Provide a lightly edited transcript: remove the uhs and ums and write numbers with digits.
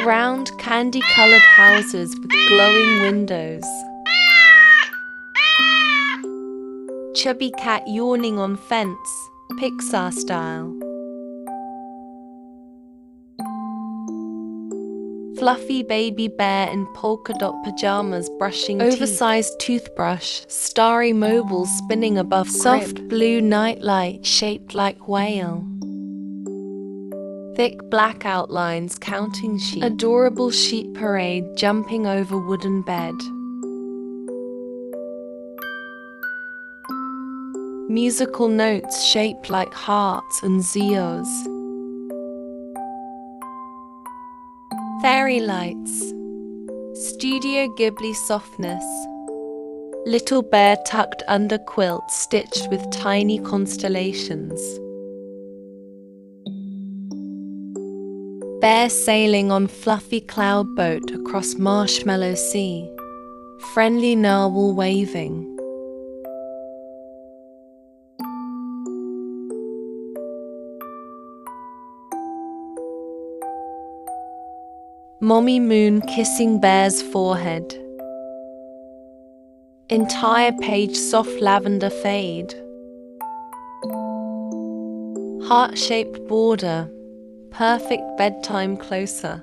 Round candy-colored houses with glowing windows. Chubby cat yawning on fence, Pixar style. Fluffy baby bear in polka dot pajamas brushing teeth. Oversized toothbrush, starry mobile spinning above soft blue nightlight shaped like whale. Thick black outlines counting sheep. Adorable sheep parade jumping over wooden bed. Musical notes shaped like hearts and zeros. Fairy lights. Studio Ghibli softness. Little bear tucked under quilt stitched with tiny constellations. Bear sailing on fluffy cloud boat across marshmallow sea. Friendly narwhal waving. Mommy moon kissing bear's forehead. Entire page soft lavender fade. Heart-shaped border, perfect bedtime closer.